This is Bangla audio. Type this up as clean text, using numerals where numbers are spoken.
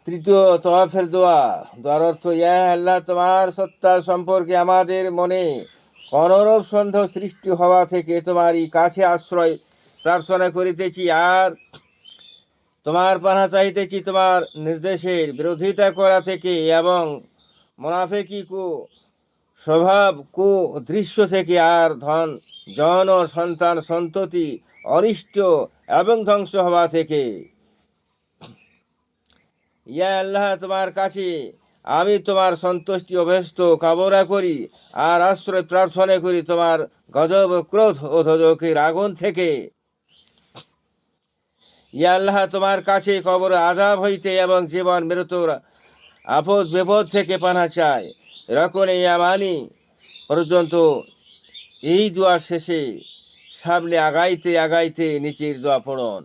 তৃতীয় তওয়াফের দোয়া। দোয়ার অর্থ, ইয়া আল্লাহ, তোমার সত্তা সম্পর্কে আমাদের মনে অনুরূপ সন্দেহ সৃষ্টি হওয়া থেকে তোমারই কাছে আশ্রয় প্রার্থনা করিতেছি, আর তোমার পানা চাইতেছি তোমার নির্দেশের বিরোধিতা করা থেকে এবং মুনাফিকি স্বভাব দৃশ্য থেকে, আর ধন জন ও সন্তান সন্ততি অনিষ্ট এবং ধ্বংস হওয়া থেকে। ইয়া আল্লাহ, তোমার কাছে আমি তোমার সন্তুষ্টি অভ্যস্ত কামনা করি আর আশ্রয় প্রার্থনা করি তোমার গজব, ক্রোধ ও ধোজকের আগুন থেকে। ইয়া আল্লাহ, তোমার কাছে কবর আযাব হইতে এবং জীবন মৃত্যুর আপদ বিপদ থেকে পানা চাই। রকনে ইয়ামানি পর্যন্ত এই দোয়া শেষে সামনে আগাইতে আগাইতে নিচের দোয়া পড়ুন।